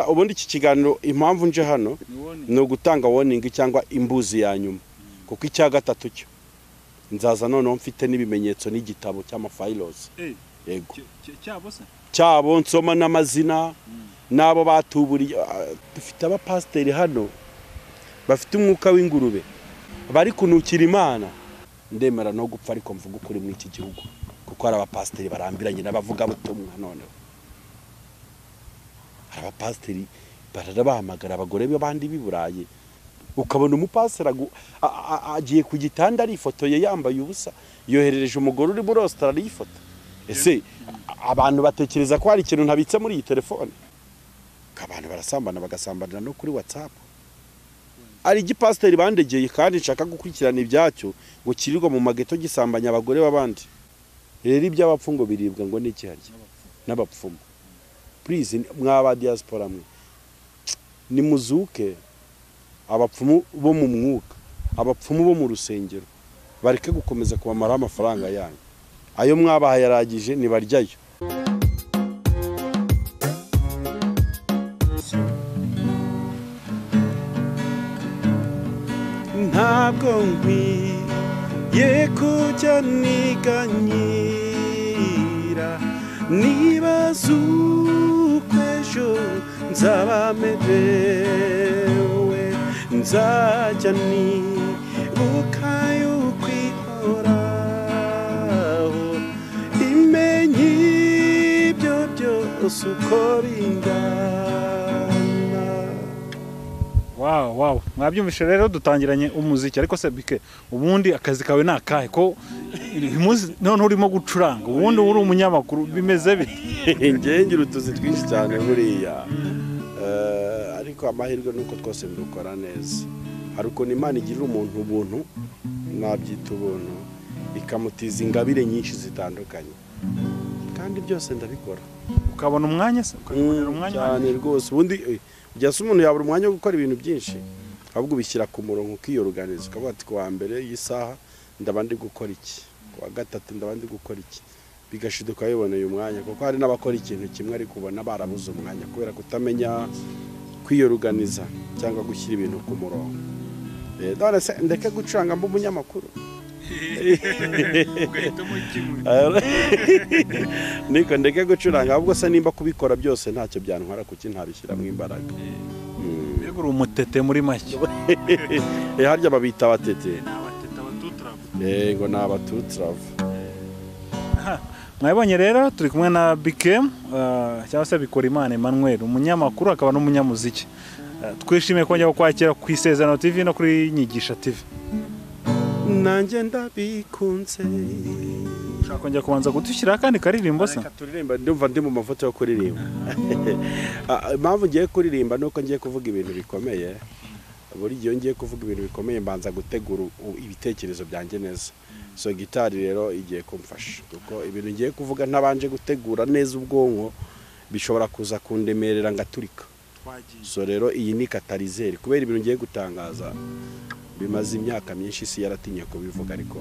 ubundi iki kiganiro impamvu nje hano no gutanga warning cyangwa imbuzi ya nyuma kuko icya gatatu cyo nzaza none mfite n'ibimenyetso n'igitabo cy'amafiles yego cyabo nsoma n'amazina nabo batuburiye dufite abapasteri hano bafite umwuka w'ingurube bari kunukira Imana ndemera no gupfa ariko mvuga ukuri mu iki gihugu kuko ari abapasteri barambiranye n'abavuga butumwa none abapasteri barabahamagara abagore b'abandi biburaye ukabona umupasera agiye ku gitanda ari ifotoye yambaye ubusa yoherereje umugore uri muri Australia ifoto ese abantu batekereza ko hari ikintu ntabitse muri iyi telefone abantu barasambana bagasambanira no kuri WhatsApp ari igipasteri bandegeye kandi nshaka gukurikirana ibyacyo ngo kirirwa mu mageto gisambanya abagore b'abandi rero iby'abapfungo biribwa ngo n'iki harya n'abapfumu please mwaba diaspora mwe nimuzuke abapfumu bo mu mwuka abapfumu bo mu rusengero bareke gukomeza kubamara amafaranga yanyu ayo mwabaha yaragije nibaryayo ntabwo nkwiye kujya niganyira nibaza uko ejo nzaba merewe nzajya nibuka yuko ihoraho imenye ibyo byose uko bingana. Wow mwabyumvishe rero dutangiranye umuziki ariko se bike ubundi akazi kawe nakahe ko none urimo gucuranga ubundi uri umunyamakuru bimeze bite ngira utuzi twinshi cyane buriya ariko amahirwe nuko twose dukora neza hari uko Imana igira umuntu ubuntu nabyita ubuntu ikamutiza ingabire nyinshi zitandukanye kandi byose ndabikora ukabona umwanya se ukabona umwanya cyane rwose ubundi byase umuntu yabura umwanya wo gukora ibintu byinshi ahubwo bishyira ku murongo ukiyoruganiza ukavuga ati kuwa mbere y'isaha ndabandi gukora iki kuwa gatatu ndabandi gukora iki bigashiduka yiboneye umwanya kuko hari n'abakora ikintu kimwe ari kubona barabuze umwanya kubera kutamenya kwiyoruganiza cyangwa gushyira ibintu ku murongo dore se ndeke gucuranga mbu umunyamakuru niko ndeke gucuranga ahubwo se nimba kubikora byose ntacyo byantwara kuki ntabishyiramo imbaraga mbega uri umutete muri make harya babita abatete ngo ni abatutravu mwabonye rero turi kumwe na Bike cyangwa se Bikorimana Emmanuel umunyamakuru akaba n'umunyamuziki twishimiye kongera kwakira ku Isezerano TV no kuri Nyigisha TV nanjye ndabikunze ushaka kongera kubanza gudushyira kandi karirimbo se turirimba ndumva ndi mu mafoto yo kuririmba impamvu ngiye kuririmba nuko ngiye kuvuga ibintu bikomeye buri gihe ngiye kuvuga ibintu bikomeye mbanza gutegura ibitekerezo byanjye neza so gitari rero igiye kumfasha kuko ibintu ngiye kuvuga ntabanje gutegura neza ubwonko bishobora kuza kundemerera ngaturika so rero iyi ni katalizeri kubera ibintu ngiye gutangaza bimaze imyaka myinshi isi yaratinye kubivuga ariko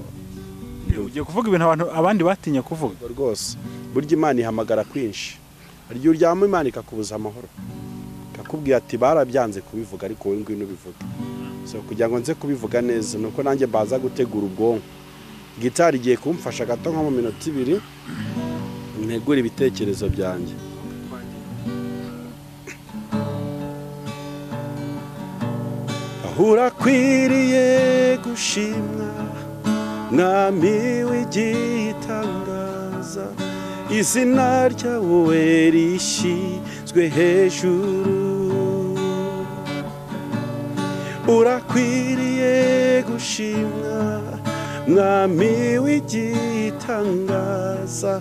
ugiye kuvuga ibintu abantu abandi batinye kuvuga rwose burya Imana ihamagara kwinshi aryo uryama Imana ikakubuza amahoro kakubwiye ati barabyanze kubivuga ariko wowe ngwino bivuga so kugira ngo nze kubivuga neza nuko nanjye baza gutegura ubwonko gitari igiye kumfasha gato nko mu minota 2 ntegura ibitekerezo byanjye urakwiriye gushimwa mwami w'igitangaza izina ryawe rishyizwe hejuru urakwiriye gushimwa mwami w'igitangaza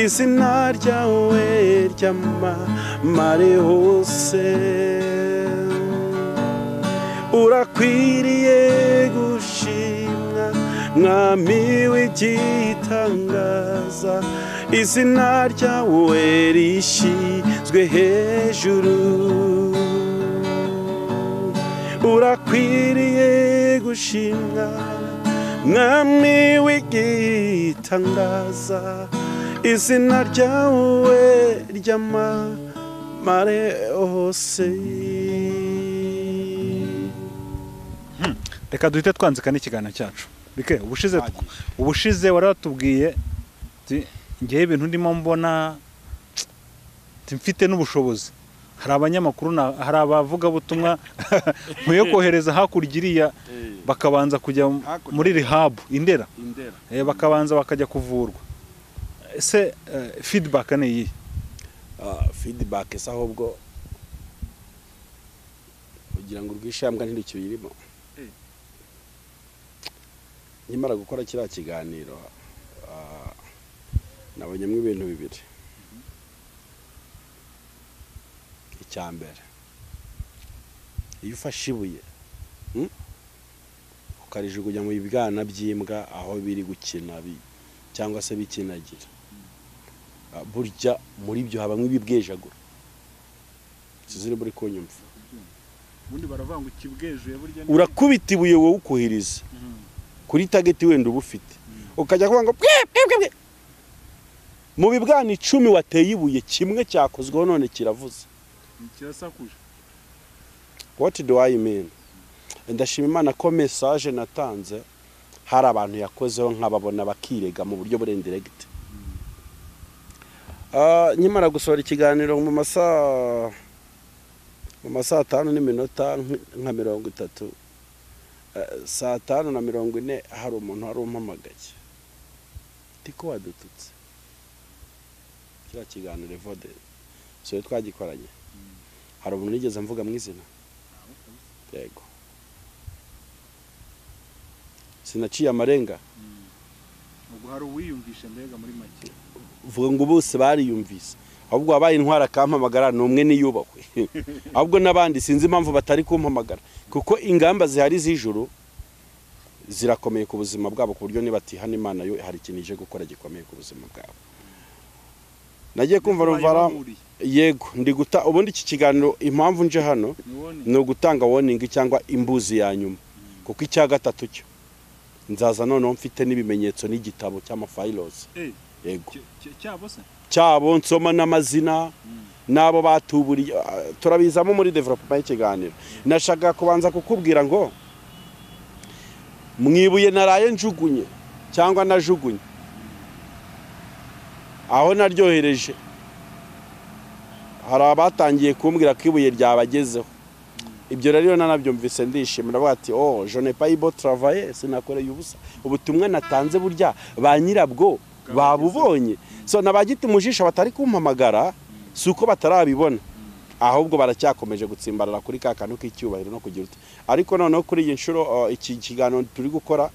izina ryawe ryamamare hose urakwiriye gushimwa mwami w'igitangaza izina ryawe rishyizwe hejuru urakwiriye gushimwa mwami w'igitangaza izina ryawe ryamamare hose. Reka duhite twanzika n'ikiganiro cyacu. Bike ubushize waratubwiye ngiye ibintu ndimo mbona mfite n'ubushobozi. Hari abanyamakuru hari abavuga butumwa nkwiye kohereza hakurya iriya bakabanza kujya muri rehab Indera. Bakabanza bakajya kuvurwa. Ese feedback ni iyi? Feedback esa ahubwo kugira ngo urwishambwa ntindicyo yirimo. Nyimara gukora kiriya kiganiro nabonyemo ibintu bibiri. Icyambere, iyo ufashe ibuye ukarijugunya mu bibwana by'imbwa aho biri gukina cyangwa se bikinagira, burya muri byo habamwe ibibwejagura. Sizire muri kunyumva. Ubundi baravanga ukibwejuye burya urakubita ibuye wowe ukuhiriza kuri target wenda ubufite ukajya kuvuga ngo mu bibwana 10 wateye ibuye kimwe cyakozweho none kiravuze. What do I mean? Ndashima Imana ko message natanze hari abantu yakozeho nk'ababona bakirega mu buryo burendirect. Nyimara gusohora ikiganiro mu masaha 5:30 nka 30 5:40 hari umuntu hari umpamagaye tiko wadututse kira kiganiro Evode so twagikoranye. Hari umuntu nigeze mvuga mu izina yego sinaciye amarenga ubwo hari uwiyumvisha mbega muri make vuga ngo bose bariyumvise ahubwo abaye intwara kampamagara numwe niyubahwe ahubwo nabandi sinzi impamvu batari kumpamagara kuko ingamba zihari z'ijuru zirakomeye ku buzima bwabo ku buryo nibatihana Imana yo hari kinije gukora gikomeye ku buzima bwabo. Nagiye kumva rumvara yego ndi guta ubundi iki kiganiro impamvu nje hano no gutanga warning cyangwa imbuzi ya nyuma kuko icya gatatu cyo nzaza none mfite n'ibimenyetso n'igitabo cy'amafiles yego cyabo nsoma n'amazina nabo batuburiye turabizamo muri development y'ikiganiro. Nashaka kubanza kukubwira ngo mwibuye naraye njugunye cyangwa najugunye aho naryohereje hari abatangiye kumbwira ko ibuye ryabagezeho. Ibyo rero nanabyumvise ndishimira bati je n'ai pas beau travailler sinakoreye ubusa ubutumwa natanze burya ba nyirabwo babubonye. So nabagita umujisha batari kumpamagara suko batarabibona ahubwo baracyakomeje gutsimbarara kuri kakanu k'icyubahiro no kugira uti ariko noneho kuri iyi nshuro iki kiganiro turi gukora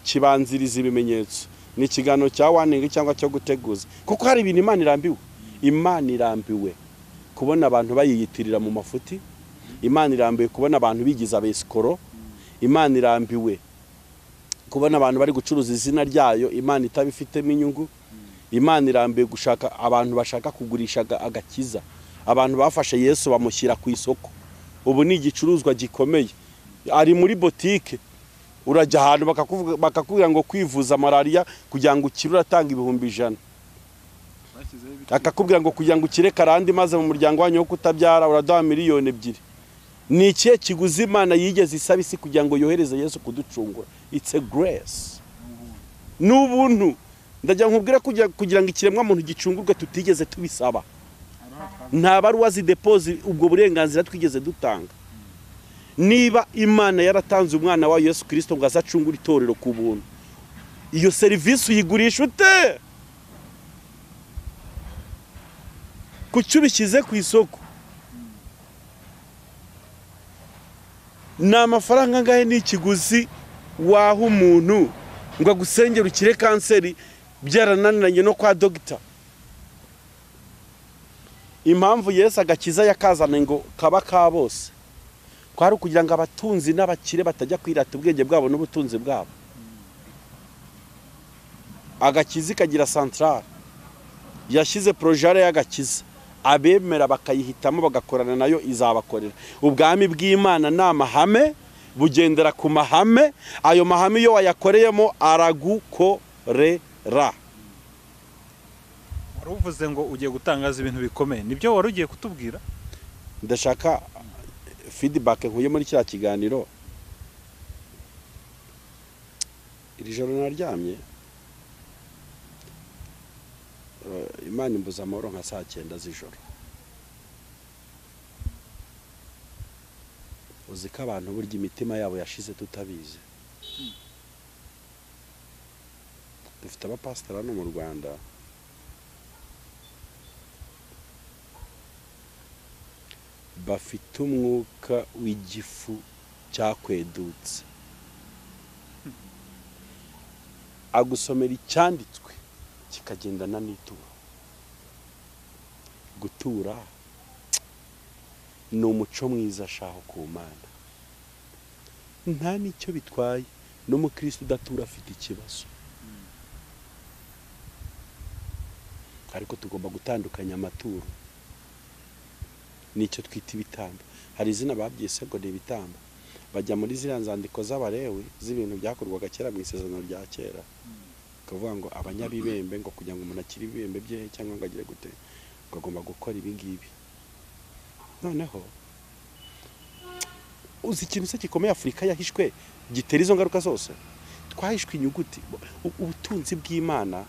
kibanziriza ibimenyetso ni kiganiro cya warning cyangwa cyo guteguza kuko hari ibintu Imana irambiwe kubona abantu bayiyitirira mu mafuti. Imana irambiwe kubona abantu bigiza abesikoro. Imana irambiwe kubona abantu bari gucuruza izina ryayo Imana itabifitemo inyungu. Imana irambiwe gushaka abantu bashaka kugurisha agakiza. Abantu bafashe Yesu bamushyira ku isoko. Ubu ni igicuruzwa gikomeye. Ari muri boutique urajya ahantu bakakubwira ngo kwivuza malaria kugira ngo ukirura tanga 1,100. Akakubwira ngo kugira ngo ukire karandi maze mu muryango wanyu wo kutabyara uraduha 2,000,000. Ni ikihe kiguzi Imana yigeze isaba isi kugira ngo yohereze Yesu kuducungura? It's a grace. N'ubuntu ndajya nkubwira kugira ngo ikiremwa muntu gicungurwe tutigeze tubisaba. Nta baruwa zidepose ubwo burenganzira twigeze dutanga. Niba Imana yaratanze umwana wa Yesu Kristo ngo azacungura itorero ku buntu, iyo service uyigurisha ute? Kucyubishyize ku isoko na amafaranga ngahe ni ikiguzi waho umuntu ngo agusengera ukire kanseri byarananiranye no kwa doctor. Impamvu Yesu agakiza yakazana ngo kaba ka bose kwari kugira ngo abatunzi n'abakire batajya kwirata ubwenge bwabo n'ubutunzi bwabo. Agakiza kagira central yashize project y'agakiza abemera bakayihitamo bagakorana nayo izabakorera. Ubwami bw'Imana n'amahame bugendera ku mahame, ayo mahame yo wayakoreyemo aragukorera. uvuze ngo ugiye gutangaza ibintu bikomeye nibyo wari ugiye kutubwira ndashaka feedback nkuye muri kiriya kiganiro iri joro naryamye Imana imbuza amahoro nka saa 9 z'ijoro uzi ko abantu burya imitima yabo yashize tutabizi dufite abapasiteri hano mu Rwanda bafite umwuka w'igifu cyakwedutse agusomera icyanditswe kikagendana n'ituro gutura ni umuco mwiza ashaho ku Mana nta nicyo bitwaye n'umukristo udatura afite ikibazo ariko tugomba gutandukanya amaturo nicyo twita ibitambo hari izina babyise ngo ni ibitambo bajya muri ziriya nzandiko z'abarewi z'ibintu byakorwaga kera mu isezerano rya kera kavuga ngo abanyabibembe ngo kugira ngo umuntu akiri ibibembe bye cyangwa ngo agire gute ngo agomba gukora ibi ngibi noneho uzi ikintu se gikomeye Afurika yahishwe gitera izo ngaruka zose twahishwe inyuguti ubutunzi bw'Imana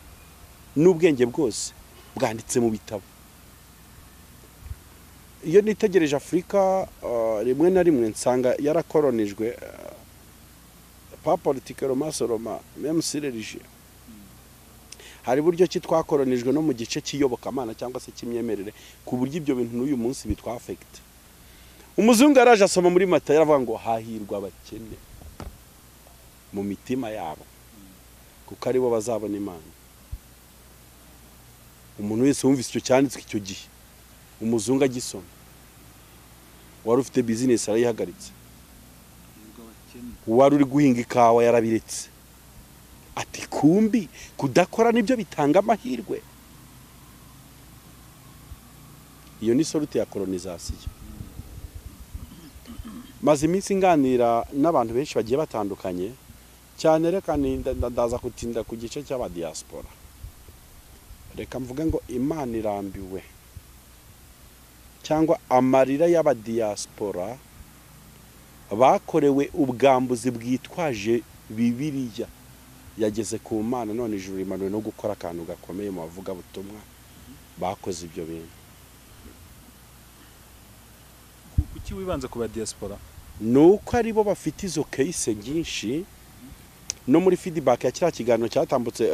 n'ubwenge bwose bwanditse mu bitabo iyo nitegereje Afurika rimwe na rimwe nsanga yarakoronijwe pa politiquement Roma même si religieux hari buryo ki twakoronijwe no mu gice cy'iyobokamana cyangwa se cy'imyemerere ku buryo ibyo bintu n'uyu munsi bitwa affect umuzungu yaraje asoma muri Matayo aravuga ngo hahirwa abakene mu mitima yabo kuko ari bo bazabona Imana umuntu wese wumvise icyo cyanditswe icyo gihe umuzungu agisoma wari ufite business arayihagaritse wari uri guhinga ikawa yarabiretse ati kumbi kudakora nibyo bitanga amahirwe iyo ni sorute ya colonization maze iminsi nganira n'abantu benshi bagiye batandukanye cyane reka ndaza kutinda ku gice cy'aba diaspora reka mvuga ngo Imana irambiwe cyangwa amarira y'aba diaspora bakorewe ubwambuzi bwitwaje Bibiliya yageze ku Mana none ijuru rimanuwe no gukora akantu gakomeye mu bavuga butumwa bakoze ibyo bintu kuki wibanze ku ba diaspora nuko ari bo bafite izo case nyinshi no muri feedback ya kiriya kiganiro cyatambutse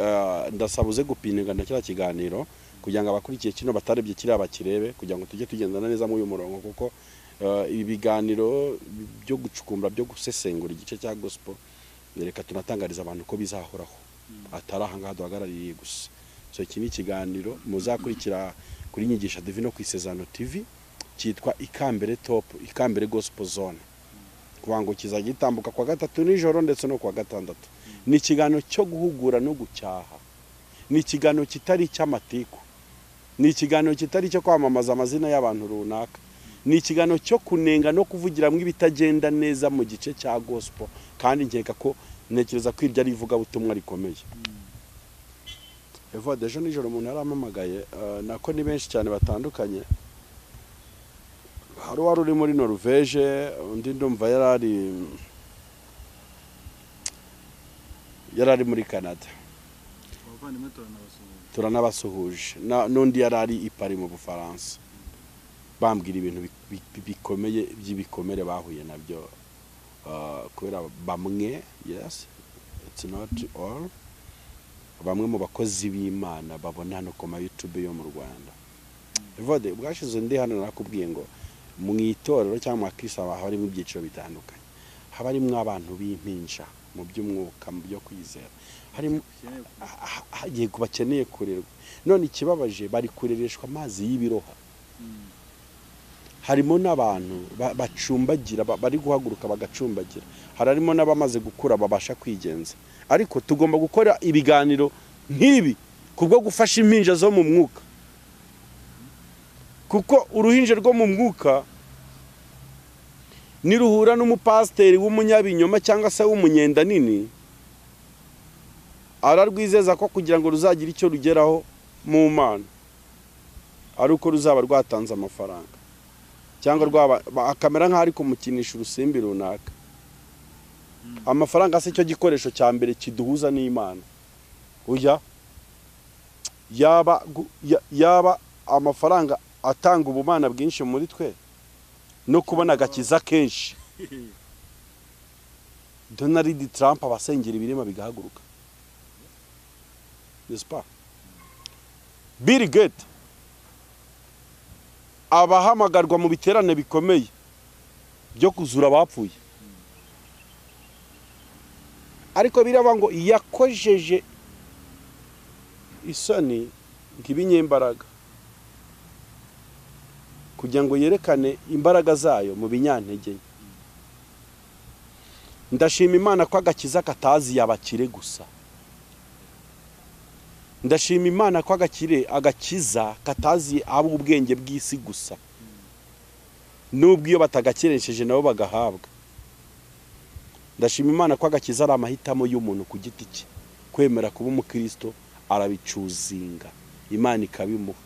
ndasabuze gupininga na kiriya kiganiro kugira ngo abakurikiye kino batarebye kiriya bakirebe kugira ngo tujye tugendana neza mu uyu murongo kuko ibi biganiro byo gucukumbura byo gusesengura igice cya gospel reka tunatangariza abantu ko bizahoraho atari aha ngaha duhagarariye gusa so iki ni ikiganiro muzakurikira kuri Nyigisha Divino ku Isezerano TV cyitwa Ikambere Top Ikambere Gospel Zone kubango kizagitambuka kwa gatatu nijoro ndetse no kwa gatandatu ni ikiganiro cyo guhugura no gucyaha ni ikiganiro kitari cy'amatiku ni ikiganiro kitari cyo kwamamaza amazina y'abantu runaka ni ikiganiro cyo kunenga no kuvugira mu ibitagenda neza mu gice cya gospel kandi nkeka ko ntekereza ko iryo ari ivuga butumwa rikomeye Eva dejo nijoro umuntu yaramamagaye nako ni benshi cyane batandukanye hari wari uri muri Norvege undi ndumva yarari muri Canada turanabasuhuje n'undi yarari i Paris mu Bufaransa bambwira ibintu bikomeye by'ibikomere bahuye nabyo kubera bamwe yes it's not all bamwe mu bakozi b'Imana babona hano ku YouTube yo mu Rwanda Evode bwashize ndi hano nakubwiye ngo mu itorero cyangwa akisa hari mu byiciro bitandukanye haba harimo abantu b'impinja mu by'umwuka mu byo kwizera hari hagiye kubakeneye kurerwa none ikibabaje bari kurereshwa amazi y'ibiroha harimo n'abantu bacumbagira bari guhaguruka bagacumbagira harimo n'abamaze gukura babasha kwigenza ariko tugomba gukora ibiganiro nk'ibi kubwo gufasha impinja zo mu mwuka kuko uruhinje rwo mu mwuka niruhura n'umupasiteri w'umunyabinyoma cyangwa se w'umunyenda nini ararwizeza ko kugira ngo ruzagira icyo rugeraho mu Mana ari uko ruzaba rwatanze amafaranga cyangwa akamera nk'aho ari kumukinisha urusimbi runaka. Amafaranga se cyo gikoresho cya mbere kiduhuza n'Imana. Oya, yaba amafaranga atanga ubumana bwinshi muri twe no kubona agakiza kenshi, Donald Trump abasengera ibirema bigahaguruka, n'est-ce pas? Bill Gates abahamagarwa mu biterane bikomeye byo kuzura abapfuye, ariko biraba ngo yakojeje isoni nk'ibinyembaraga kugira ngo yerekane imbaraga zayo mu binyantege. Ndashima Imana ko agakiza katazi abakire gusa. Ndashima Imana ko agakiza katazi abo ubwenge bw'isi gusa, nubwo iyo batagakiresheje nabo bagahabwa. Ndashima Imana ko agakiza ari amahitamo y'umuntu ku giti cye, kwemera kuba umukristo arabicuzinga, Imana ikabimuha.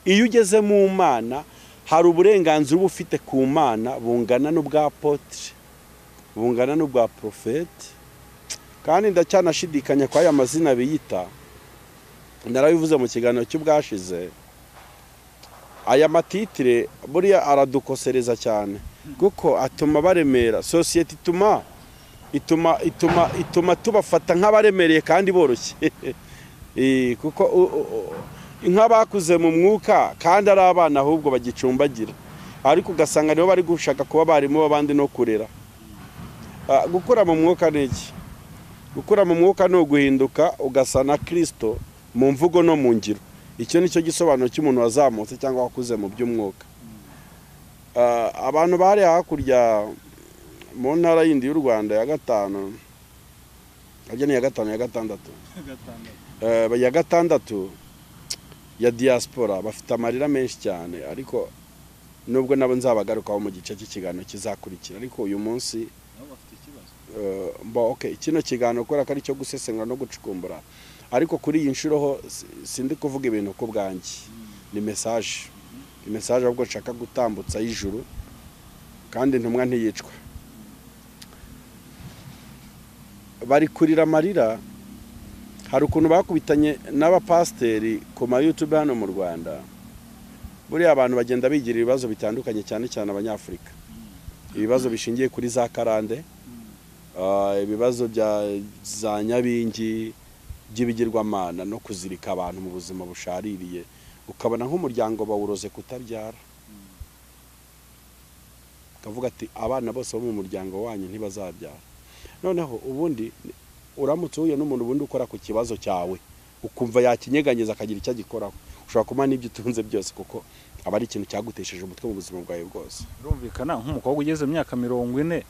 Iyo ugeze mu Mana hari uburenganzira uba ufite ku Mana bungana n'ubwa apotre, bungana n'ubwa profete. Kandi ndacyanashidikanya kwa aya mazina biyita, narabivuze mu kiganiro cy'ubwashize, aya matitire buriya aradukosereza cyane kuko atuma baremera society, ituma tubafata nk'abaremereye kandi boroshye. Kuko nk'abakuze mu mwuka kandi ari abana ahubwo bagicumbagira, ariko ugasanga nibo bari gushaka kuba barimo abandi no kurera. Gukura mu mwuka ni iki? Gukura mu mwuka no guhinduka ugasa na Kristo mu mvugo no mu ngiro. Icyo nicyo gisobanuro cy'umuntu wazamutse cyangwa wakuze mu by'umwuka. Abantu bari hakurya mu ntara yindi y'u Rwanda ya gatanu, ya gatandatu ya gatandatu ya diaspora bafite amarira menshi cyane, ariko nubwo nabo nzabagarukaho mu gice cy'ikiganiro kizakurikira. Ariko uyu munsi kino kiganiro ukora ko ari cyo gusesengura no gucukumbura, ariko kuri iyi nshuro ho sindi kuvuga ibintu ku bwanjye, ni message ahubwo nshaka gutambutsa y'ijuru, kandi intumwa ntiyicwa. Bari kurira amarira. Hari ukuntu bakubitanye n'abapasteri ku ma YouTube hano mu Rwanda. Buriya abantu bagenda bigira ibibazo bitandukanye, cyane cyane abanyafrika. Ibibazo bishingiye kuri za karande, ibibazo za nyabingi, by'ibigirwamana no kuzirika abantu mu buzima bushaririye, ukabona nk'umuryango bawuroze kutabyara. Kavuga ati abana bose bo mu muryango wanyu ntibazabyara. Noneho ubundi uramutse uhuye n'umuntu ubundi ukora ku kibazo cyawe, ukumva yakinyeganyeza akagira icyo agikoraho, ushobora kumana n'ibyo utunze byose, kuko aba ari ikintu cyagutesheje umutwe mu buzima bwawe bwose. Urumvikana nk'umukobwa ugeze mu myaka 40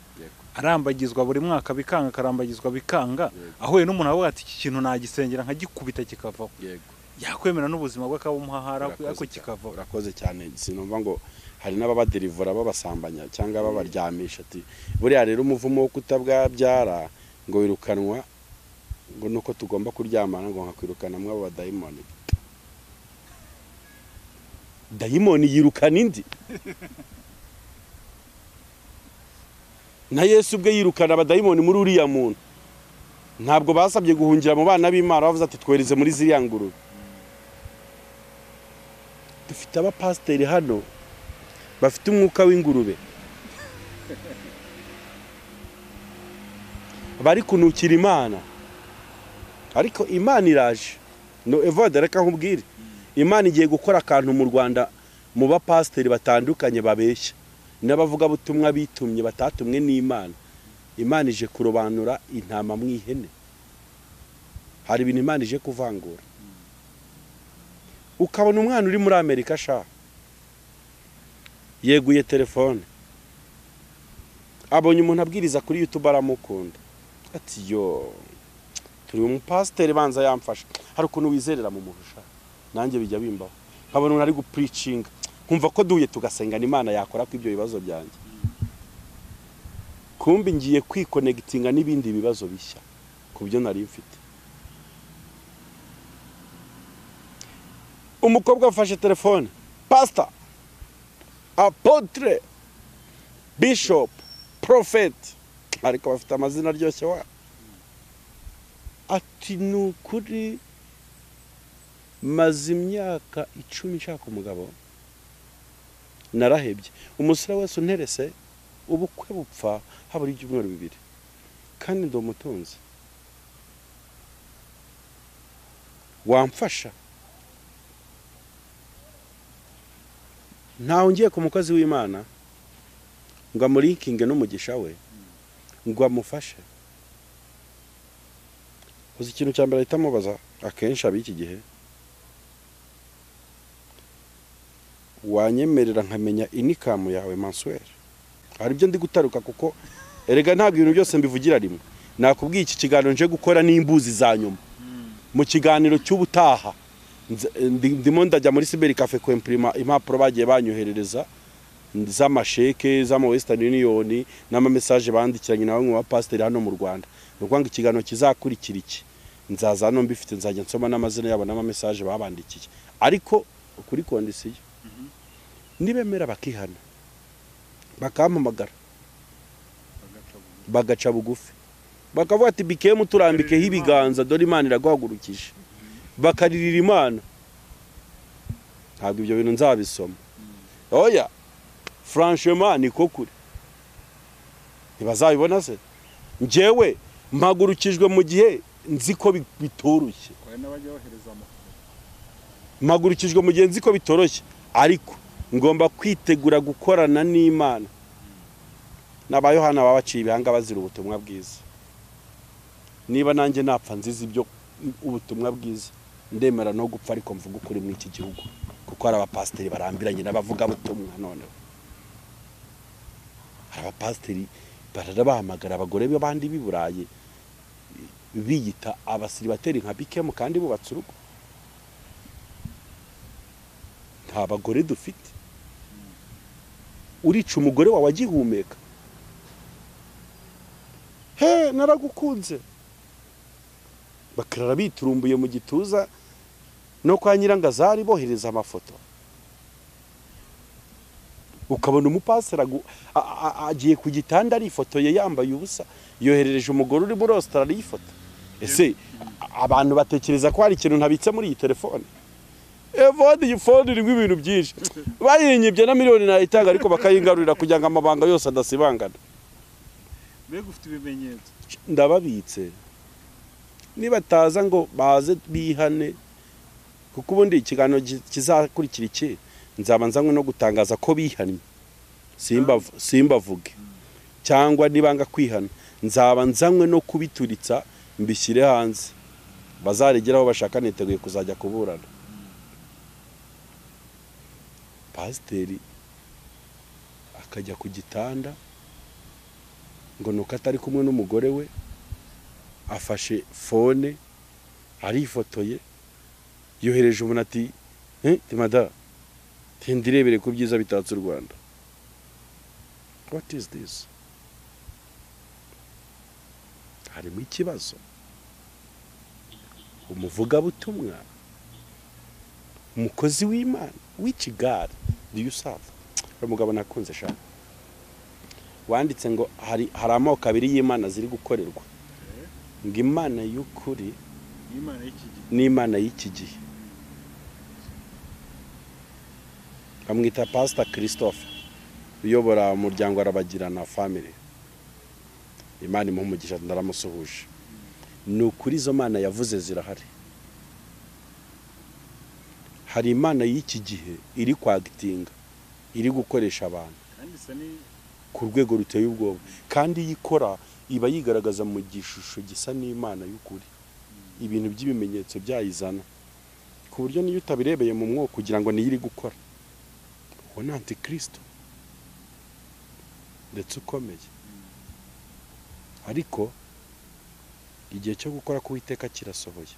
arambagizwa buri mwaka bikanga, karambagizwa bikanga, ahuye n'umuntu avuga ati iki kintu nagisengera nkagikubita kikavaho, yakwemera n'ubuzima bwe akabumuhahara ariko kikavaho. Urakoze cyane. Sinumva ngo hari n'ababaderivora babasambanya cyangwa babaryamisha. Ati buriya rero umuvumo wo kutabwabyara ngo wirukanwa, ngo nuko tugomba kuryamana, ngo nkakwirukana mwabo badayimoni. Dayimoni yirukana indi? Na Yesu ubwe yirukana abadayimoni muri uriya muntu. Ntabwo basabye guhungira mu bana b'Imana, bavuze ati twereze muri ziriya ngurube. Dufite abapasteri hano bafite umwuka w'ingurube, bari kunukira Imana, ariko Imana iraje. No Evode, reka nkubwire, Imana igiye gukora akantu mu Rwanda mu bapasteri batandukanye babeshya n'abavuga butumwa bitumye batatumwe n'Imana. Imana ije kurobanura intama mu ihene. Hari ibintu Imana ije kuvangura. Ukabona umwana uri muri Amerika sha yeguye telefone, abonye umuntu abwiriza kuri YouTube aramukunda, ati yo turi umupasteri banza yamfasha. Hari ukuntu wizerera mu muhusha, nanjye bijya bimbaho, nkabona umuntu ari gupreachinga, kumva ko duye tugasengana Imana yakora ku ibyo bibazo byanjye. Kumbi ngiye kwiconnectinga n'ibindi bibazo bishya ku byo nari mfite. umukobwa afashe telefone, pastor, apotre, bishop, prophet, ariko bafite amazina aryoshye wa. Ati nukuri maze imyaka 10 nshaka umugabo, narahebye. Umusore wese unterese ubukwe bupfa habura ibyumweru 2 kandi ndo mutunzi. Wamfasha? Ntawe ngiye ku mukozi w'Imana ngo amurinkinge n'umugisha we ngo amufashe. Uzi ikintu cya mbere ahita amubaza akenshi abiki gihe, wanyemerera nkamenya inikamu yawe mensuel? Hari byo ndi gutaruka kuko erega ntabwo ibintu byose mbivugira rimwe. Nakubwiye iki kiganiro nje gukora n'imbuzi za nyuma. Mu kiganiro cy'ubutaha ndimo ndajya muri Cyber Cafe kwemprima impapuro bagiye banyoherereza z'amasheke z'ama Western Union n'ama message bandikiranye na bamwe ba pastor hano mu Rwanda. Nukwanga ikiganiro kizakurikira iki, nzaza no mbifite, nzajya nsoma n'amazina yabo n'ama message babandikiye, ariko kuri kondisiyo nibemera bakihana bakampamagara bagaca bugufi bakavuga ati bikeye turambikeho ibiganza dore Imana iraguhagurukije, bakaririra Imana, ntabwo ibyo bintu nzabisoma. Oya, franchement niko kuri, ntibazabibona se. Njyewe mpagurukijwe mu gihe nzi ko bitoroshye, mpagurukijwe mu gihe nzi ko bitoroshye, ariko ngomba kwitegura gukorana n'Imana. N'aba Yohana babaciye ibihanga bazira ubutumwa bwiza. Niba nanjye napfa nziza ibyo ubutumwa bwiza, ndemera no gupfa ariko mvuga ukuri muri iki gihugu, kuko hari abapasiteri barambiranye n'abavuga butumwa. None hari abapasiteri barabahamagara abagore b'abandi b'Iburayi biyita abasiribateri nka Bikemu kandi bubatse urugo. Nta bagore dufite, urica umugore wawe agihumeka. He, naragukunze, bakarara biturumbuye mu gituza no kwa Nyirangazari bohereza amafoto. Ukabona umupasera agiye ku gitanda ari ifotoye yambaye ubusa, yoherereje umugore uri muri Australia ifoto. Ese abantu batekereza ko hari ikintu ntabitse muri iyi telefone? Evodi yifone irimo ibintu byinshi, bayinyibye na miliyoni nayitanga ariko bakayingarurira kugira ngo amabanga yose adasibangana. Mbega ufite ibimenyetso? Ndababitse, niba taza ngo baze bihane, kuko ubundi ikiganiro kizakurikira iki nzabanzanywe no gutangaza ko bihanye, simbavuge, cyangwa nibanga kwihana nzabanzanywe no kubituritsa mbishyire hanze, bazaregeraho bashaka niteguye kuzajya kuburana. Pasiteri akajya ku gitanda ngo nuko atari kumwe n'umugore we, afashe fone arifotoye, yohereje umuntu ati timada tindirebere ku byiza bitatse u Rwanda. What is this? Harimo ikibazo. Umuvugabutumwa, umukozi w'Imana, which God do you serve? Umugabo nakunze shaka wanditse ngo hari amoko abiri y'Imana ziri gukorerwa, ngo Imana y'ukuri n'Imana y'iki gihe. Bamwita Pastor Christophe, uyobora umuryango Arabagirana family. Imana imumugisha, ndaramusuhuje. Nukuri izo Mana yavuze zirahari. Hari Imana y'iki gihe iri kwagitinga, iri gukoresha abantu ku rwego ruteye ubwoba, kandi yikora iba yigaragaza mu gishusho gisa n'Imana y'ukuri, ibintu by'ibimenyetso byayizana, ku buryo niyo utabirebeye mu mwuka kugira ngo niyo iri gukora. Uwo ni Antikristo ndetse ukomeye. Ariko igihe cyo gukora ku Uwiteka kirasohoye.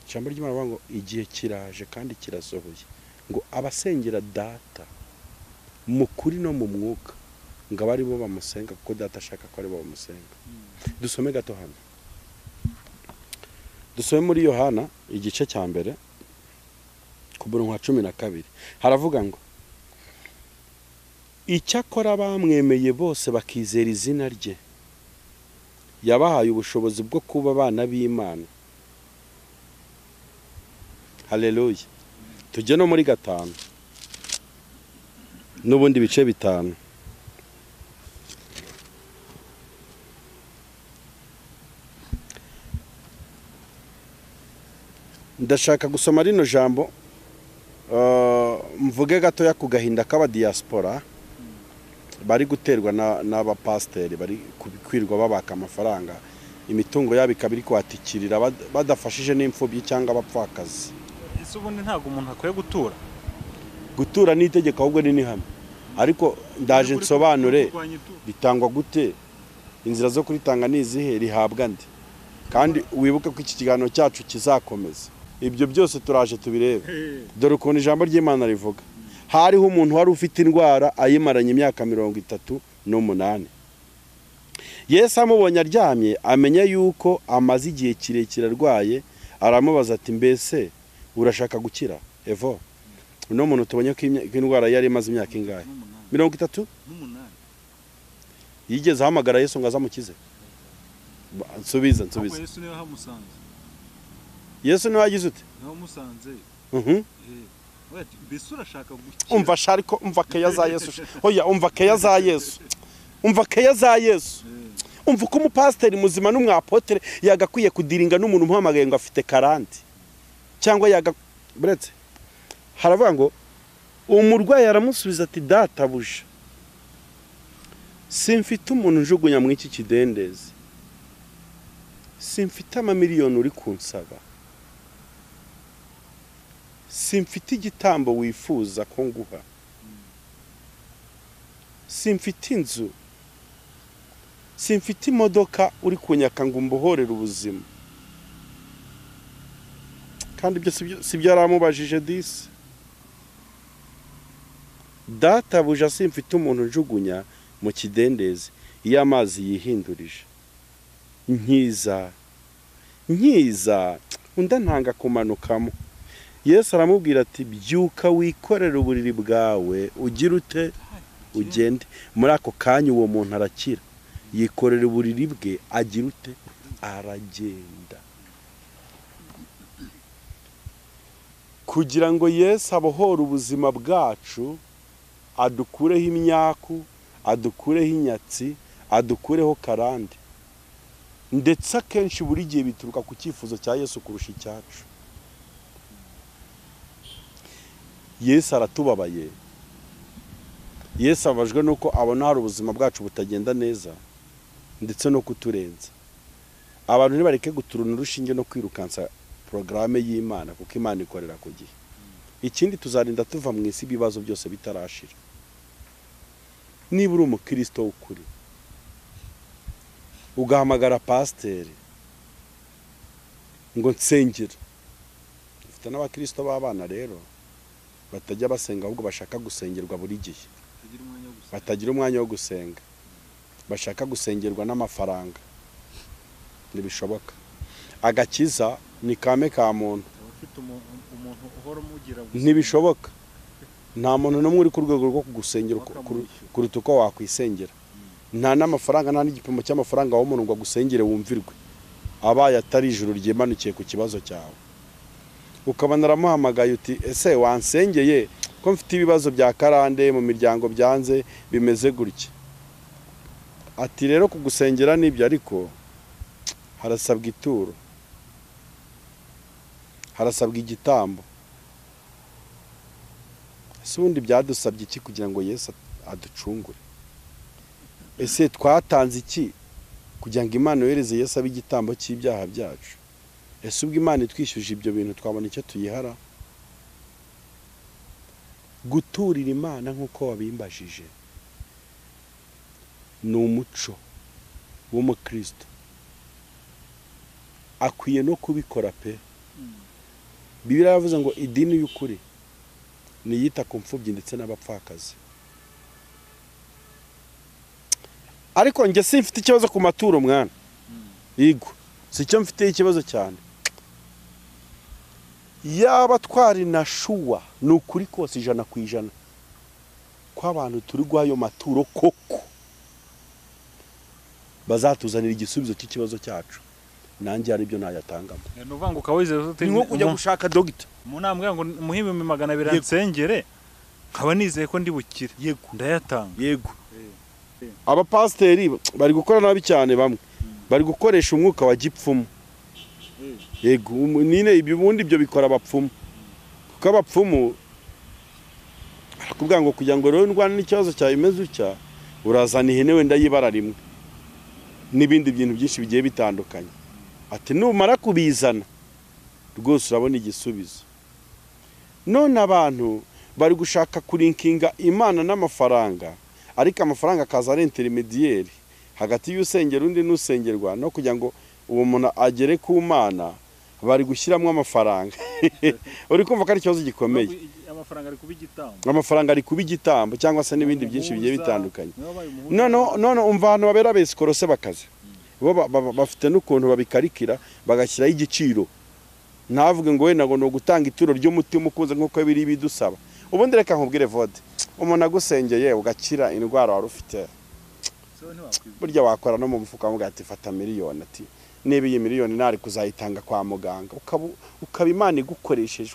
Ijambo ry'Imana rivuga ngo igihe kiraje kandi kirasohoye, ngo abasengera Data mu kuri no mu mwuka ngo abari bo bamusenga, kuko Data ashaka ko ari bo bamusenga. Dusome gato hano, dusome muri Yohana igice cya mbere ku murongo wa 12 haravuga ngo icyakora bamwemeye bose bakizera izina rye yabahaye ubushobozi bwo kuba abana b'Imana. Haleluya. Tujye no muri 5 n'ubundi bice 5. Ndashaka gusoma rino jambo mvuge gatoya ku gahinda k'aba diaspora bari guterwa n'abapasteri bari kwirwa babaka amafaranga, imitungo yabo ikabiri kwatikirira badafashije n'imfubyi cyangwa abapfakazi. Ese ubundi ntago umuntu akwiye gutura n'itegeko ahubwo ni n'ihame, ariko ndaje nsobanure bitangwa gute, inzira zo kuritanga nizihe, rihabwa nde, kandi wibuke ko iki kiganiro cyacu kizakomeza. Ibyo byose turaje tubirebe. Dore ukuntu ijambo ry'Imana rivuga. Hariho umuntu wari ufite indwara ayimaranye imyaka 38. Yesu amubonye aryamye amenya yuko amaze igihe kirekire arwaye, aramubaza ati mbese urashaka gukira? Evo uno muntu tubonye ko indwara yari imaze imyaka ingahe? 38. Yigeze ahamagara Yesu ngo azamukize? Nsubiza. Yesu niwe hamusanze. Yesu niwe yagize ute? Niwe musanze. Mbese urashaka gukira? Umva shariko, umva keya za Yesu. Oya, umva keya za Yesu. Umva keya za Yesu. Umva ko umupasteri muzima n'umwapotere yagakwiye kudiringa n'umuntu umuhamagaye ngo afite 40 cyangwa bretse. Haravuga ngo umurwayi aramusubiza ati databuja, simfite umuntu njugunya mu iki kidendezi, simfite amamiliyoni uri kunsaba, simfite igitambo wifuza ko nguha, simfite inzu, simfite imodoka uri kunyaka ngo mbohorere ubuzima. Kandi ibyo sibyo yaramubajije disi. Databuja simfite umuntu njugunya mu kidendezi iyo amazi yihindurije. Nkiza unda ntanga kumanukamo. Yesu aramubwira ati byuka wikorera uburiri bwawe ugira ute ugende. Muri ako kanya uwo muntu arakira, yikorera uburiri bwe agira ute aragenda. Kugira ngo Yesu abohore ubuzima bwacu, adukureho imyaku, adukureho inyatsi, adukureho karande, ndetse akenshi buri gihe bituruka ku cyifuzo cya Yesu kurusha icyacu. Yesu aratubabaye. Yesu abajwe nuko abona hari ubuzima bwacu butagenda neza ndetse no kuturenza. Abantu ntibareke guturuna urushinge no kwirukansa porogaramu y'Imana, kuko Imana ikorera ku gihe. Ikindi tuzarinda tuva mu isi ibibazo byose bitarashira. Niba uri umukristo w'ukuri ugahamagara pasteri ngo nsengera, ufite n'abakristo b'abana rero batajya basenga ahubwo bashaka gusengerwa buri gihe, batagira umwanya wo gusenga, bashaka gusengerwa n'amafaranga, ntibishoboka. Agakiza ni kame ka muntu, ntibishoboka. Nta muntu n'umwe uri ku rwego rwo kugusengera kuruta uko wakwisengera. Nta n'amafaranga, nta n'igipimo cy'amafaranga w'umuntu ngo agusengere wumvirwe, abaye atari ijuru ryemanukiye ku kibazo cyawe. Ukabona aramuhamagaye uti ese wansengeye ko mfite ibibazo bya karande mu miryango byanze bimeze gutya. Ati rero kugusengera nibyo, ariko harasabwa ituro, harasabwa igitambo. Ese ubundi byadusabye iki kugira ngo Yesu aducungure? Ese twatanze iki kugira ngo Imana yohereze Yesu abe igitambo cy'ibyaha byacu? Ese ubwo Imana itwishyuje ibyo bintu twabona icyo tuyihara? Guturira Imana nk'uko wabimbajije ni umuco w'umukristo, akwiye no kubikora pe. Bibiliya yavuze ngo idini y'ukuri niyita ku mfubyi ndetse n'abapfakazi. Ariko njye simfite ikibazo ku maturo mwana, yego si cyo mfite ikibazo cyane. yaba twari na shuwa ni ukuri kose 100% ko abantu turi guhayo maturo koko bazatuzanira igisubizo cy'ikibazo cyacu nanjye ari byo nayatangamo nuvanguka wizeye ni nko kujya gushaka dogita munambwe ngo muhimbe 200 nsengere nkaba nizeye ko ndi bukire yego ndayatanga yego abapasteri bari gukora nabi cyane bamwe bari gukoresha umwuka wa gipfumu yego nine ibibundi byo bikora abapfumu kuko abapfumu barakubwira ngo kugira ngo rero ndwane n'ikibazo cyawe imeze utya urazana ihene wenda y'ibara rimwe n'ibindi bintu byinshi bigiye bitandukanye ati numara kubizana rwose urabona igisubizo none abantu bari gushaka kurinkinga imana n'amafaranga ariko amafaranga akaza ari intermediaire hagati y'usengera undi n'usengerwa no kugira ngo uwo muntu agere ku mana bari gushyiramo amafaranga uri kumva ko ari ikibazo gikomeye amafaranga ari kuba igitambo cyangwa se n'ibindi byinshi bigiye bitandukanye none umva ahantu babera besikorose bakaze bo bafite n'ukuntu babikarikira bagashyiraho igiciro ntavuge ngo wenda ngo ni ugutanga ituro ry'umutima ukunze nk'uko biri bidusaba ubundi reka nkubwire vode umuntu agusengeye ugakira indwara wari ufite burya wakora no mu mufuka wavuga ati fata miliyoni ati niba iyi miliyoni nari kuzayitanga kwa muganga ukaba imana igukoresheje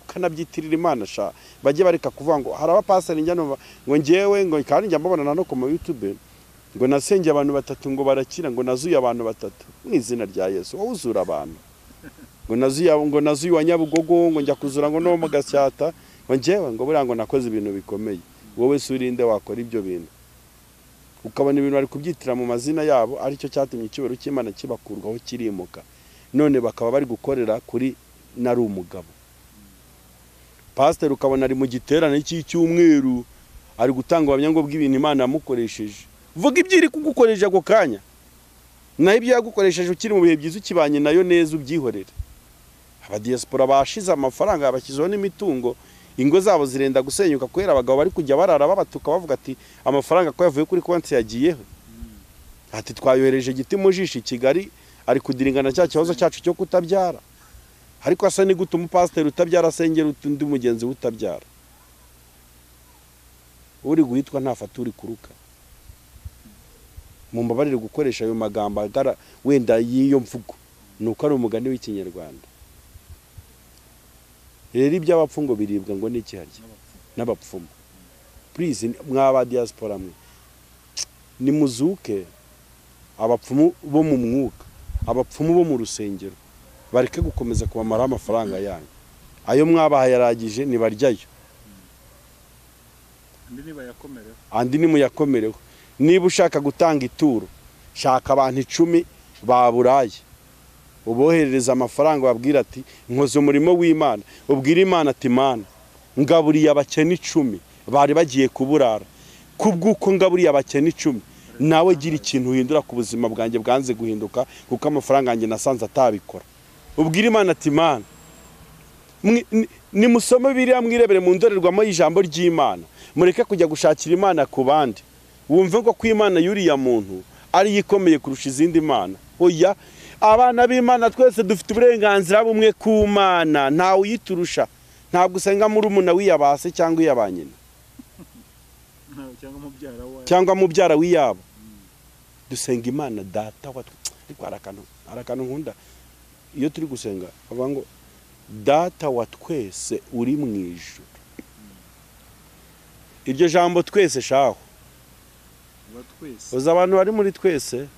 ukanabyitirira imana sha bajye bareka kuvuga ngo hari abapasiteri njya numva ngo ngewe ngo kandi njya mbabona no ku YouTube ngo nasengeye abantu 3 ngo barakira ngo nazuye abantu 3 mu izina rya Yesu wowe uzura abantu ngo nazuye wa Nyabugogo ngo njya kuzura ngo no mu Gasyata ngo ngewe ngo buriya ngo nakoze ibintu bikomeye wowe surinde wakora ibyo bintu ukabona ibintu bari kubyitira mu mazina yabo aricyo cyatumye ikibero cy'Imana kibakurwaho kirimuka none bakaba bari gukorera kuri nari umugabo pastor ukabona ari mu giterane cy'icyumweru ari gutanga abamyango bw'ibintu Imana yamukoresheje vuga ibyiri kugukoresha ako kanya naho ibyo yagukoresheje ukiri mu bihe byiza ukibanye nayo neza ubyihorere aba diaspora bashize amafaranga yabakizeho n'imitungo ingo zabo zirenda gusenyuka kwera abagabo bari kujya barara babatuka bavuga ati amafaranga ko yavuye kuri konti yagiyeho ati twayohereje giti mu jishi Kigali ari kudiringana cya kibazo cyacu cyo kutabyara ariko asa ni gutuma pastor utabyara asengera undi mugenzi utabyara uri guhitwa ntafata uri kuruka mu mbabarire gukoresha ayo magambo agara wenda yiyo mvugo nuko ari umugani w'ikinyarwanda rero iby'abapfungo biribwa ngo n'iki harya n'abapfumu please mwaba diaspora mwe nimuzuke abapfumu bo mu mwuka abapfumu bo mu rusengero bareke gukomeza kubamara amafaranga yanyu ayo mwabaha yaragije nibaryayo andi nimuyakomereho niba ushaka gutanga ituro shaka abantu 10 baburaye uboherereza amafaranga babwira ati nkoze umurimo w'Imana ubwira Imana ati Mana ngaburiye abakene 10 bari bagiye kuburara kubwuko ngaburiye abakene 10 nawe gira ikintu uhindura ku buzima bwanjye bwanze guhinduka kuko amafaranga yanjye nasanze atabikora ubwira Imana ati Mana nimusome Bibiliya mwirebere mu ndorerwamo y'ijambo ry'Imana mureke kujya gushakira Imana ku bandi wumve ko Imana yuriya muntu ari yikomeye kurusha izindi Imana oya abana b'Imana twese dufite uburenganzira bumwe ku Mana ntawe uyiturusha ntabwo usenga muri umuna wiyabase cyangwa iyabanyina cyangwa mubyara wiyabo dusenga Imana data ariko arakantu nkunda iyo turi gusenga bavuga ngo data wa twese uri mu ijuru iryo jambo twese shaho uza abantu bari muri twese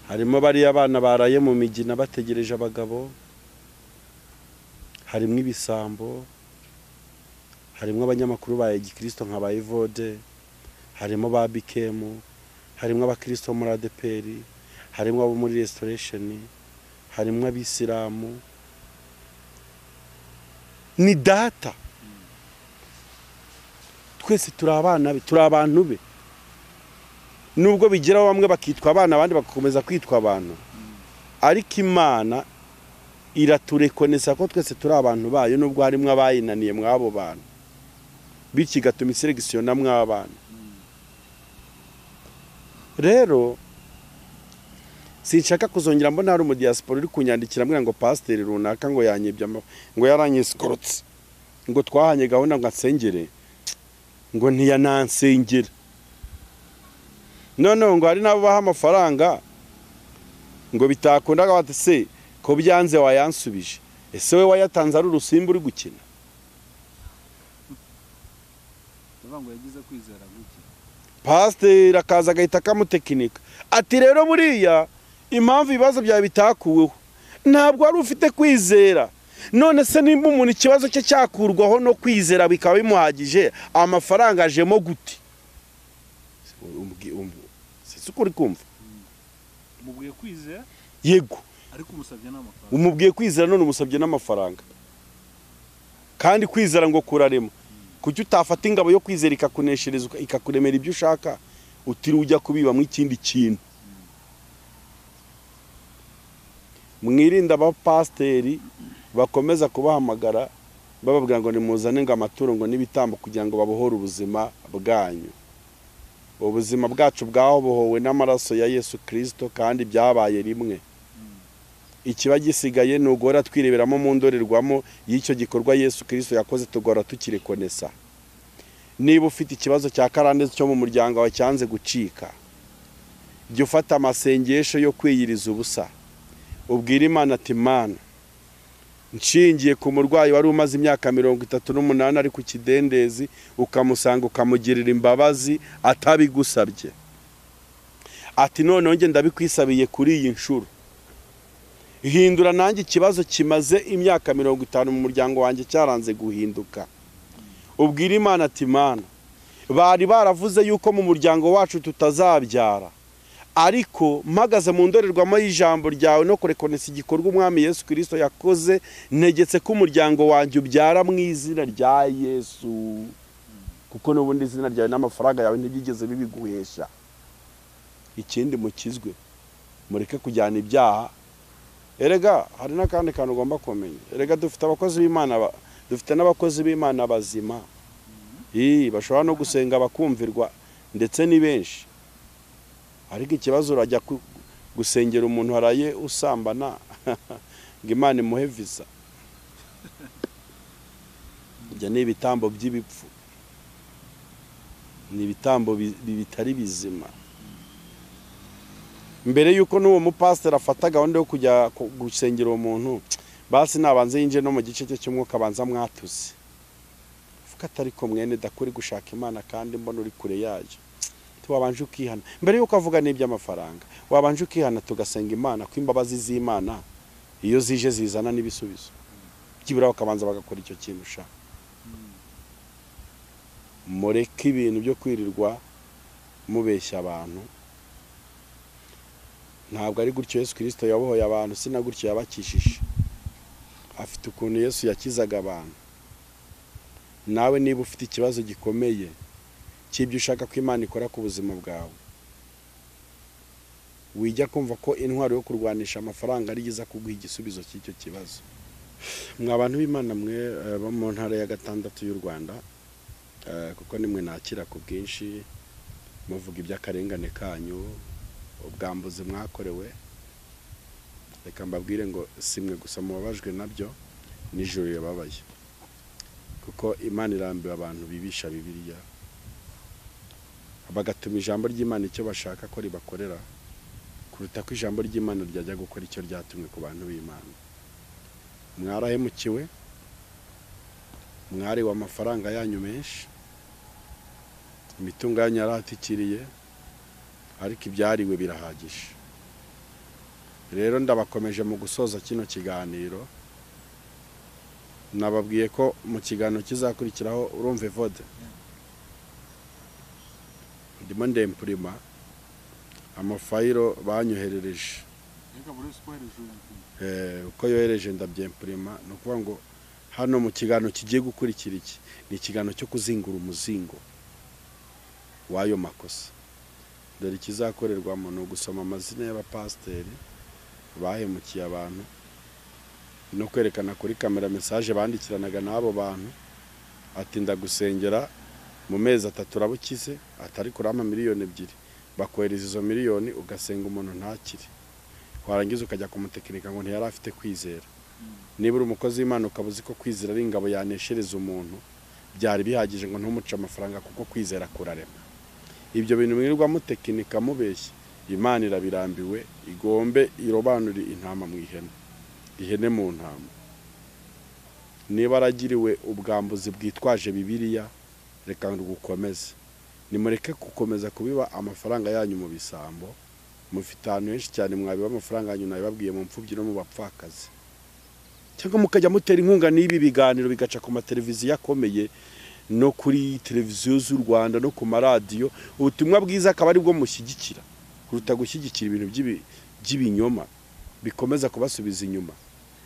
harimo bari abana baraye mu migina bategereje abagabo harimo ibisambo harimo abanyamakuru ba Gikristo nka ba Evode harimo ba Bikemu harimo abakristo muri ADPR harimo abo muri Restoration harimo abisilamu ni data twese turi abana be turi abantu be nubwo bigira bamwe bakitwa abana abandi bagakomeza kwitwa abantu ariko Imana iraturekonesa ko twese turi abantu bayo nubwo harimo abayinaniye mwabo bantu bityo gatuma selection na mwabana rero sinshaka kuzongera mbona hari umudiaspora uri kunyandikira mbwira ngo pasiteri runaka ngo yanyibye ngo yaranyikorotse ngo twahanye gahunda ngo asengere ngo ntiyanansengera. None ngo hari nabo baha amafaranga ngo bitakundaga bati se ko byanze wayansubije, ese we wayatanze ari urusimbi uri gukina? ngo yagize kwizera guke, pasiteri akaza agahita akamutekinika ati rero buriya impamvu ibibazo byawe bitakuweho ntabwo wari ufite kwizera. None se nimba umuntu ikibazo cye cyakurwaho no kwizera bikaba bimuhagije, amafaranga ajemo gute? Sisi ukuri kumva umubwiye kwizera yego, ariko umusabye n'amafaranga. umubwiye kwizera none umusabye n'amafaranga, kandi kwizera ngo kurarema. Kuki utafata ingabo yo kwizera ikakuneshereza ikakuremera ibyo ushaka, utiri ujya kubiba mu ikindi kintu? Mwirinda abapasiteri bakomeza kubahamagara bababwira ngo nimuzane ngo amaturo ngo n'ibitambo kugira ngo babohore ubuzima bwanyu. Ubuzima bwacu bwahobohowe n'amaraso ya Yesu Kristo kandi byabaye rimwe. Ikiba gisigaye ni ugora twireberamo mu ndorerwamo y'icyo gikorwa Yesu Kristo yakoze, tugora tukirekonesa. Niba ufite ikibazo cya karande cyo mu muryango wawe cyanze gucika, jya ufata amasengesho yo kwiyiriza ubusa, ubwira Imana ati Mana, nshingiye ku murwayi wari umaze imyaka 38 ari ku kidendezi, ukamusanga ukamugirira imbabazi atabigusabye, ati none nge ndabikwisabiye kuri iyi nshuro, hindura nanjye ikibazo kimaze imyaka 50 mu muryango wanjye cyaranze guhinduka. Ubwira Imana ati Mana, bari baravuze yuko mu muryango wacu tutazabyara, ariko mpagaze mu ndorerwamo y'ijambo ryawe no kurekonesa igikorwa umwami Yesu Kristo yakoze, ntegetse ko umuryango wanjye ubyara mu izina rya Yesu, kuko n'ubundi izina ryawe n'amafaranga yawe ntibyigeze bibiguhesha. Ikindi mukizwe, mureke kujyana ibyaha. Erega hari n'akandi kantu ugomba kumenya, erega dufite abakozi b'Imana, dufite n'abakozi b'Imana bazima, bashobora no gusenga bakumvirwa ndetse ni benshi. Ariko ikibazo urajya gusengera umuntu haraye usambana ngo Imana imuhe visa. Ibyo ni ibitambo by'ibipfu, ni ibitambo bitari bizima. Mbere yuko n'uwo mupasiteri afata gahunda yo kujya gusengera uwo muntu, basi nabanze yinje no mu gice cye cy'umwuka abanza mwatuze, vuga atari ko mwene dakuri gushaka Imana kandi mbona uri kure yayo, wabanje ukihana. Mbere yuko avuga n'iby'amafaranga, wabanje ukihana tugasenga Imana ko imbabazi z'Imana iyo zije zizana n'ibisubizo, byibura bakabanza bagakora icyo kintu sha. Mureke ibintu byo kwirirwa mubeshya abantu. Ntabwo ari gutyo Yesu Kristo yabohoye abantu, sina gutyo yabakishije. Afite ukuntu Yesu yakizaga abantu. Nawe niba ufite ikibazo gikomeye cy'ibyo ushaka ko Imana ikora ku buzima bwawe, wijya kumva ko intwaro yo kurwanisha amafaranga ari yiza kuguha igisubizo cy'icyo kibazo. Mwa abantu b'Imana mwe bo mu ntara ya 6 y'u Rwanda, kuko nimwe nakira ku bwinshi muvuga iby'akarengane kanyu, ubwambuzi mwakorewe. Reka mbabwire ngo simwe gusa mubabajwe nabyo, n'ijuru yababaye, kuko Imana irambiwe abantu bibisha Bibiliya, bagatuma ijambo ry'Imana icyo bashaka ko ribakorera, kuruta ko ijambo ry'Imana ryajya gukora icyo ryatumwe ku bantu b'Imana. Mwarahemukiwe, mwari w'amafaranga yanyu menshi, imitungo yanyu yarahatikiriye, ariko ibyariwe birahagije. Rero ndabakomeje mu gusoza kino kiganiro, nababwiye ko mu kiganiro kizakurikiraho urumva Evode ndimo ndempurima amafayiro banyoherereje, uko yohereje ndabyempurima. Ni ukuvuga ngo hano mu kiganiro kigiye gukurikira iki ni ikiganiro cyo kuzingura umuzingo w'ayo makosa. Dore ikizakorerwamo ni ugusoma amazina y'abapasiteri bahemukiye abantu, no kwerekana kuri kamera message bandikiranaga n'abo bantu ati ndagusengera mu mezi 3 urabukize, atari kurama miliyoni 2, bakohereza izo miliyoni ugasenga umuntu ntakiri. warangiza ukajya kumutekinika ngo ntiyari afite kwizera. Niba uri umukozi w'Imana ukaba uzi ko kwizera ari ingabo yaneshereza umuntu, byari bihagije ngo ntumuce amafaranga kuko kwizera kurarema. Ibyo bintu mwirirwa mutekinika mubeshya, Imana irabirambiwe, igombe irobanure intama mu ihene, ihene mu ntama. Niba aragiriwe ubwambuzi bwitwaje Bibiliya, reka ngukomeze. Nimureke gukomeza kubiba amafaranga yanyu mu bisambo. Mufite ahantu henshi cyane mwabiba amafaranga yanyu, nabibabwiye mu mfubyi no mu bapfakazi. Cyangwa mukajya mutera inkunga n'ibi biganiro bigaca ku mateleviziyo akomeye no kuri televiziyo z'u Rwanda no ku maradiyo. Ubutumwa bwiza akaba ari bwo mushyigikira kuruta gushyigikira ibintu by'ibinyoma bikomeza kubasubiza inyuma.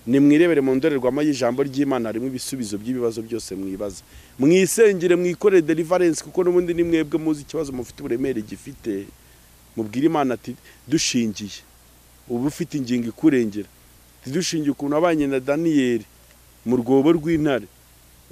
Nimwirebere mu ndorerwamo y'ijambo ry'Imana, harimo ibisubizo by'ibibazo byose mwibaza. Mwisengere, mwikore deliverance, kuko n'ubundi ni mwebwe muzi ikibazo mufite uburemere gifite. Mubwire Imana ati dushingiye ubu ufite ingingo ikurengera, dushingiye ukuntu abanye na Daniyeli mu rwobo rw'intare.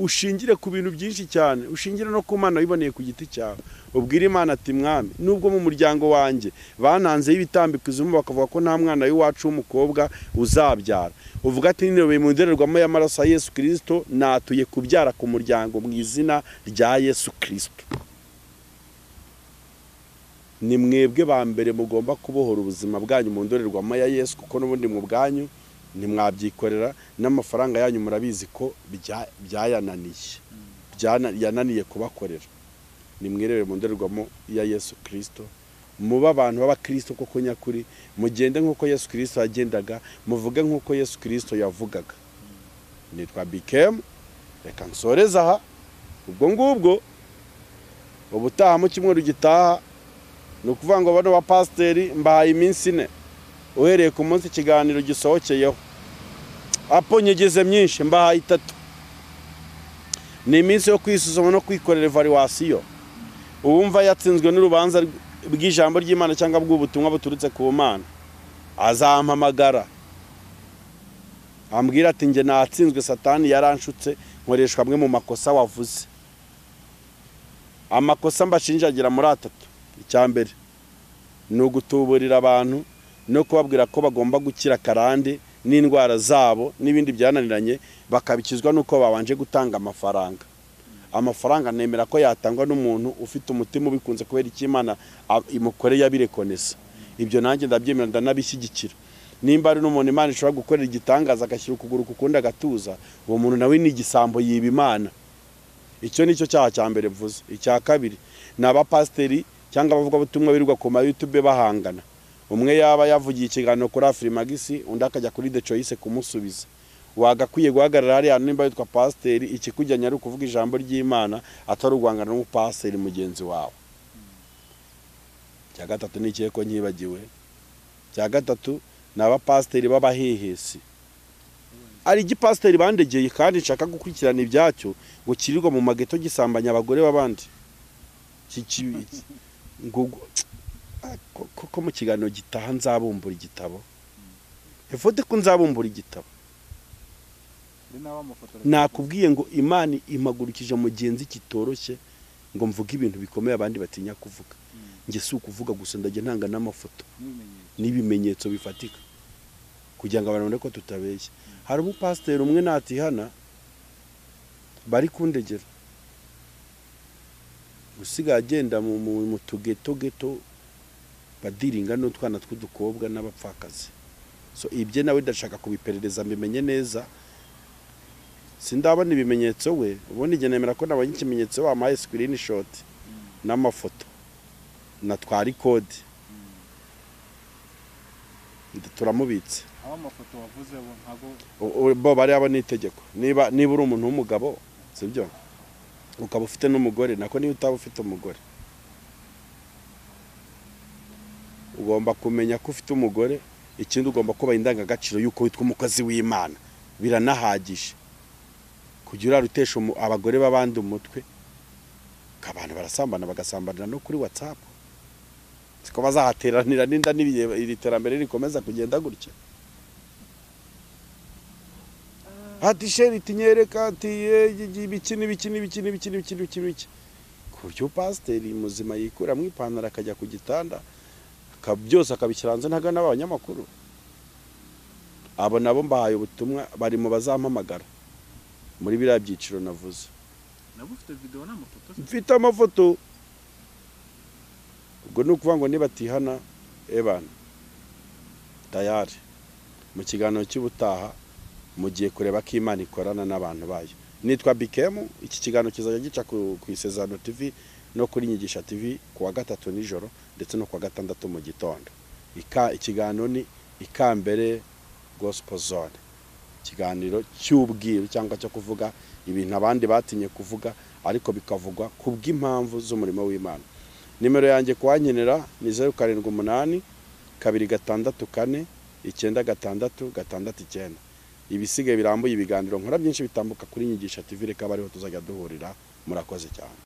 Ushingire ku bintu byinshi cyane, ushingire no ku Mana wiboneye ku giti cyawe. Ubwire Imana ati Mwami, nubwo mu muryango wanjye bananze y'ibitambiko izuma bakavuga ko nta mwana w'iwacu w'umukobwa uzabyara, uvuga ati niwe mu ndorerwamo y'amaraso ya Yesu Kristo natuye kubyara ku muryango mu izina rya Yesu Kristo. Ni mwebwe ba mbere mugomba kubohora ubuzima bwanyu mu ndorerwamo ya Yesu, kuko n'ubundi mu bwanyu ntimwabyikorera, n'amafaranga yanyu murabizi ko byayananiye, yananiye kubakorera. Nimwirebere mu ndorerwamo ya Yesu Kristo, muba abantu b'abakristo koko nyakuri, mugende nk'uko Yesu Kristo yagendaga, muvuge nk'uko Yesu Kristo yavugaga. Nitwa Bikem, reka nsoreza aha. Ubwo ngubwo ubutaha mu cyumweru gitaha, ni ukuvuga ngo bano bapasiteri mbahaye iminsi 4 uhereye ku munsi ikiganiro gisohokeyeho. Apo nyegeze myinshi mbahaye 3. Ni iminsi yo kwisuzuma no kwikorera evaluation. Uwumva yatsinzwe n'urubanza bw'ijambo ry'Imana cyangwa bw'ubutumwa buturutse ku Mana, azampamagara ambwira ati nge natsinzwe, Satani yaranshutse, nkoreshwa amwe mu makosa wavuze. Amakosa mbashinjagira muri 3. Icyambere ni ugutuburira abantu no kubabwira ko bagomba gukira karande n'indwara zabo n'ibindi byananiranye, bakabikizwa nuko babanje gutanga amafaranga. Amafaranga nemera ko yatangwa n'umuntu ufite umutima ubikunze kubera icy'Imana imukoreye abirekonesa. Ibyo nanjye ndabyemera, ndanabishyigikira. Nimba ari n'umuntu Imana ishobora gukorera igitangaza agashyira ukuguru kukunda agatuza, uwo muntu nawe ni igisambo yiba Imana. Icyo nicyo cyaha cya mbere mvuze. Icya kabiri ni abapasiteri cyangwa abavuga ubutumwa birirwa ku YouTube bahangana. Umwe yaba yavugiye ikiganiro kuri Afrimagisi, undi akajya kuri The Choice kumusubiza. Wagakwiye guhagarara hariya nimba yitwa pasiteri, ikikujyanye ari ukuvuga ijambo ry'Imana, atari ugwangana n'umupasiteri mugenzi wawe. Cya gatatu ni ikihe ko nyibagiwe? Cya gatatu ni abapasiteri b'abahehesi. Ari igipasiteri bandegeye kandi nshaka gukurikirana ibyacyo ngo kirirwa mu mageto gisambanya abagore b'abandi. Ko mu kiganiro gitaha nzabumbura igitabo. Efote ko nzabumbura igitabo. Nakubwiye ngo Imana impagurukije mugenzi kitoroshye ngo mvuge ibintu bikomeye abandi batinya kuvuga. Nge si ukuvuga gusa, ndajya ntanga n'amafoto n'ibimenyetso bifatika kugira ngo abantu babone ko tutabeshya. Hari umupasiteri umwe natihana bari kundegera, usigaye agenda mu tugeto badiringa n'utwana tw'udukobwa n'abapfakazi. So ibye nawe ndashaka kubiperereza mbimenye neza. Sindabona ibimenyetso we, ubundi nge nemera ko nabonye ikimenyetso bampaye screenshot n'amafoto na twari code. Turamubitse. Aba mafoto wavuze bo ntago bo bari aba n'itegeko. Niba uri umuntu w'umugabo, sibyo? Ukaba ufite n'umugore, nako niba utaba ufite umugore, ugomba kumenya ko ufite umugore. Ikindi ugomba kuba indangagaciro yuko witwa umukozi w'Imana, biranahagije. Kugira urutesha abagore babandi umutwe, kabana barasambana bagasambanira no kuri WhatsApp. Siko bazahateranira n'inda iri terambere rikomeza kugenda gutya. Ati sheri tinyereka ati bikini. Kuryo pasiteri muzima yikura mu ipantaro akajya ku gitanda, byose akabishyiranze ntaga n'abanyamakuru. abo nabo mbahaye ubutumwa bari mu bazampamagara muri biriya byiciro navuze. nabo ufite video n'amafoto Mfite amafoto, ubwo ni ukuvuga ngo nibatihana ebana tayari mu kiganiro cy'ubutaha mugiye kureba ko Imana ikorana n'abantu bayo. Nitwa Bikemu, iki kiganiro kizajya gica ku Isezerano TV no kuri Nyigisha TV kuwa gatatu nijoro ndetse no kuwa gatandatu mu gitondo. Ikiganiro ni Ikambere Gospel Zone, ikiganiro cy'ubwiru cyangwa cyo kuvuga ibintu abandi batinye kuvuga ariko bikavugwa kubw'impamvu z'umurimo w'Imana. Nimero yanjye kuwankenera ni 078 264 96669. Ibisigaye birambuye ibiganiro nkora byinshi bitambuka kuri Nyigisha TV, reka bariho tuzajya duhurira. Murakoze cyane.